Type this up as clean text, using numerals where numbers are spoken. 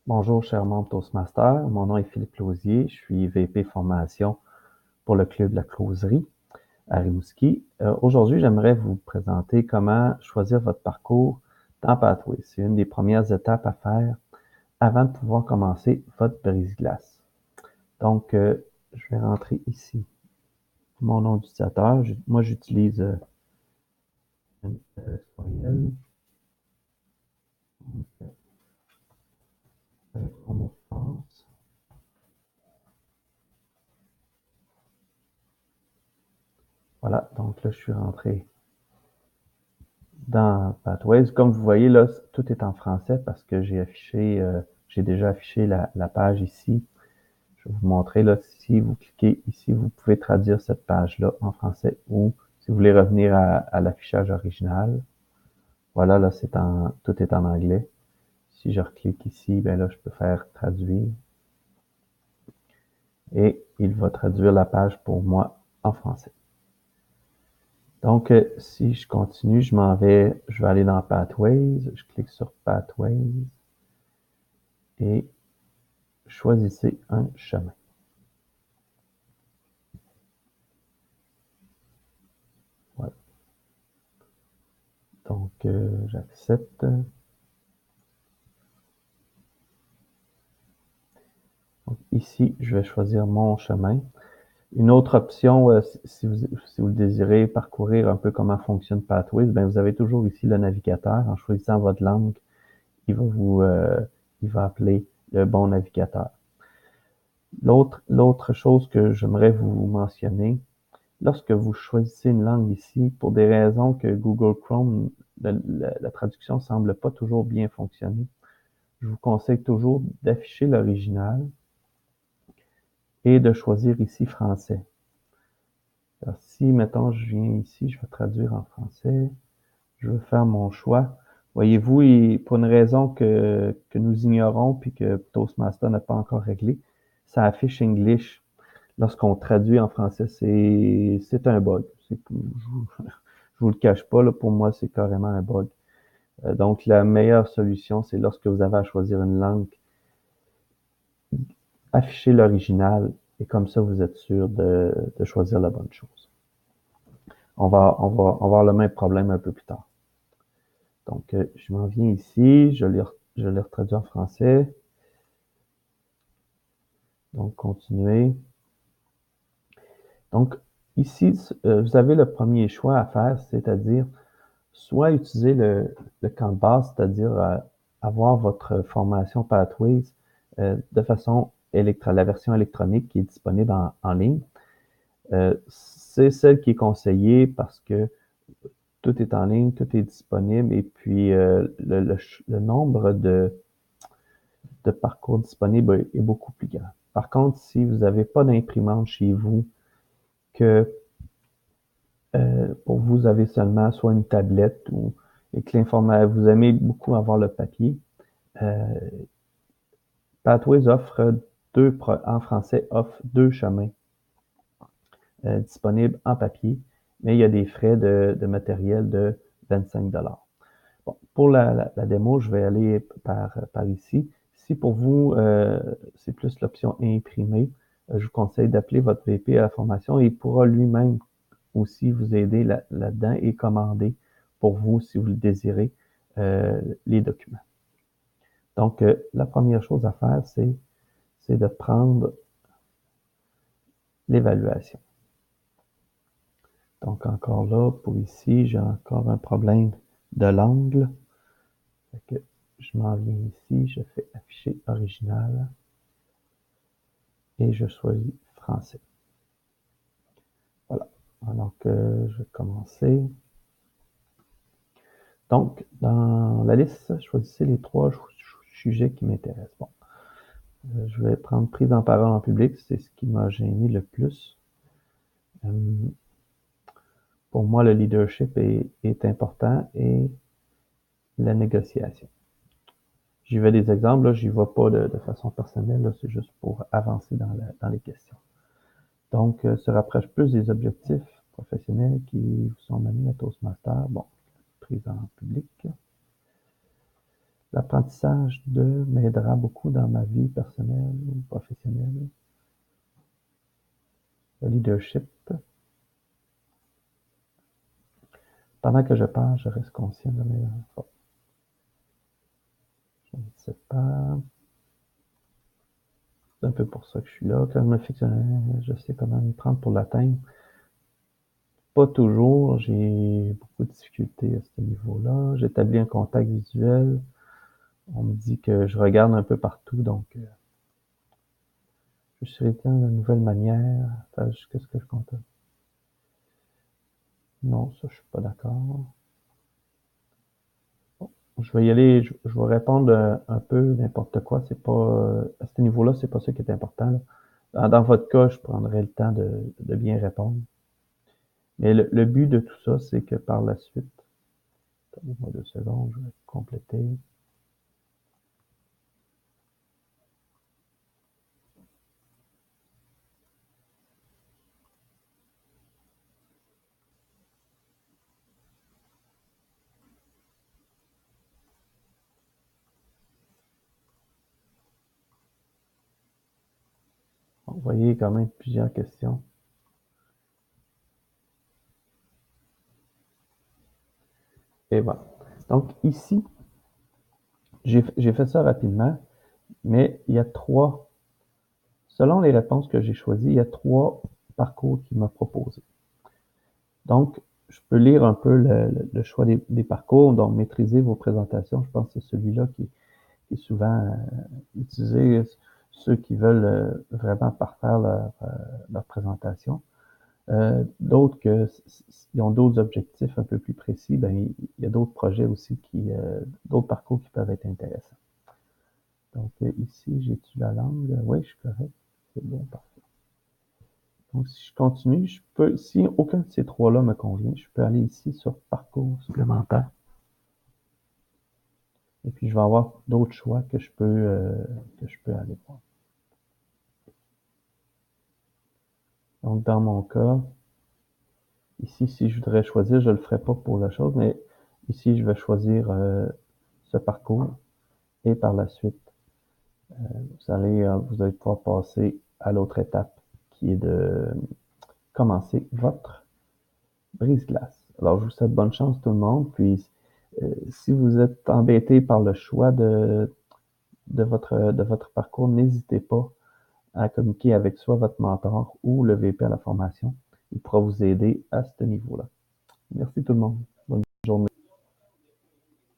Bonjour, cher membre Toastmaster. Mon nom est Philippe Lausier. Je suis VP Formation pour le Club de la Closerie à Rimouski. Aujourd'hui, j'aimerais vous présenter comment choisir votre parcours dans Pathway. C'est une des premières étapes à faire avant de pouvoir commencer votre brise-glace. Donc, je vais rentrer ici mon nom d'utilisateur. Moi, j'utilise une courriel. Mon mot de passe. Voilà, donc là, je suis rentré dans Pathways. Comme vous voyez, là, tout est en français parce que j'ai déjà affiché la page ici. Je vais vous montrer, là, si vous cliquez ici, vous pouvez traduire cette page-là en français ou si vous voulez revenir à l'affichage original. Voilà, là, tout est en anglais. Si je reclique ici, ben là, je peux faire traduire. Et il va traduire la page pour moi en français. Donc, si je continue, je vais aller dans Pathways. Je clique sur Pathways. Et choisissez un chemin. Voilà. Donc, j'accepte. Donc, ici, je vais choisir mon chemin. Une autre option, si vous désirez parcourir un peu comment fonctionne Pathways, ben vous avez toujours ici le navigateur. En choisissant votre langue, il va appeler le bon navigateur. L'autre chose que j'aimerais vous mentionner, lorsque vous choisissez une langue ici, pour des raisons que Google Chrome, la traduction semble pas toujours bien fonctionner, je vous conseille toujours d'afficher l'original et de choisir ici français. Alors, si, mettons, je viens ici, je vais traduire en français, je veux faire mon choix. Voyez-vous, pour une raison que nous ignorons puis que Toastmaster n'a pas encore réglé, ça affiche English lorsqu'on traduit en français. C'est un bug. Je vous le cache pas, là, pour moi, c'est carrément un bug. Donc, la meilleure solution, c'est lorsque vous avez à choisir une langue, affichez l'original et comme ça, vous êtes sûr de choisir la bonne chose. On va avoir le même problème un peu plus tard. Donc, je m'en viens ici, je l'ai retraduit en français. Donc, continuer. Donc, ici, vous avez le premier choix à faire, c'est-à-dire soit utiliser le camp de base, c'est-à-dire avoir votre formation Pathways de façon la version électronique qui est disponible en ligne. C'est celle qui est conseillée parce que tout est en ligne, tout est disponible et puis le nombre de parcours disponibles est beaucoup plus grand. Par contre, si vous n'avez pas d'imprimante chez vous, que pour vous avez seulement soit une tablette et que vous aimez beaucoup avoir le papier, Pathways en français offre deux chemins disponibles en papier, mais il y a des frais de matériel de 25 $. Bon, pour la démo, je vais aller par ici. Si pour vous, c'est plus l'option imprimée, je vous conseille d'appeler votre VP à la formation et il pourra lui-même aussi vous aider là-dedans et commander pour vous, si vous le désirez, les documents. Donc, la première chose à faire, c'est de prendre l'évaluation. Donc, encore là, pour ici, j'ai encore un problème de l'angle. Je m'en viens ici, je fais afficher original et je choisis français. Voilà. Alors que je vais commencer. Donc, dans la liste, choisissez les 3 sujets qui m'intéressent. Bon. Je vais prendre prise en parole en public, c'est ce qui m'a gêné le plus. Pour moi, le leadership est important et la négociation. J'y vais des exemples, là, j'y vais pas de façon personnelle, là, c'est juste pour avancer dans les questions. Donc, se rapproche plus des objectifs professionnels qui vous sont menés à Toastmaster. Bon, prise en public. L'apprentissage de m'aidera beaucoup dans ma vie personnelle ou professionnelle. Le leadership. Pendant que je parle, je reste conscient de mes enfants. Je ne sais pas. C'est un peu pour ça que je suis là. Quand je me fixe, je sais comment m'y prendre pour l'atteindre. Pas toujours. J'ai beaucoup de difficultés à ce niveau-là. J'établis un contact visuel. On me dit que je regarde un peu partout, donc je suis éteint de nouvelles manières. Enfin, qu'est-ce que je compte? Non, ça, je suis pas d'accord. Je vais y aller, je vais répondre un peu n'importe quoi. C'est pas, à ce niveau-là, c'est pas ça qui est important, là. Dans votre cas, je prendrai le temps de bien répondre. Mais le but de tout ça, c'est que par la suite, attendez-moi 2 secondes, je vais compléter. Vous voyez quand même plusieurs questions. Et voilà. Donc ici, j'ai fait ça rapidement, mais il y a selon les réponses que j'ai choisies, il y a 3 parcours qui m'a proposé. Donc, je peux lire un peu le choix des parcours. Donc, maîtriser vos présentations, je pense que c'est celui-là qui est souvent utilisé. Ceux qui veulent vraiment parfaire leur présentation. D'autres qui ont d'autres objectifs un peu plus précis, ben, il y a d'autres projets aussi d'autres parcours qui peuvent être intéressants. Donc, ici, j'ai-tu la langue? Oui, je suis correct. C'est bon, parfait. Donc, si je continue, si aucun de ces 3-là me convient, je peux aller ici sur parcours supplémentaire. Et puis, je vais avoir d'autres choix que je peux aller voir. Donc, dans mon cas, ici, si je voudrais choisir, je ne le ferai pas pour la chose, mais ici, je vais choisir ce parcours. Et par la suite, vous allez pouvoir passer à l'autre étape qui est de commencer votre brise-glace. Alors, je vous souhaite bonne chance tout le monde. Puis, si vous êtes embêté par le choix de votre parcours, n'hésitez pas à communiquer avec soit votre mentor ou le VP à la formation. Il pourra vous aider à ce niveau-là. Merci tout le monde. Bonne journée.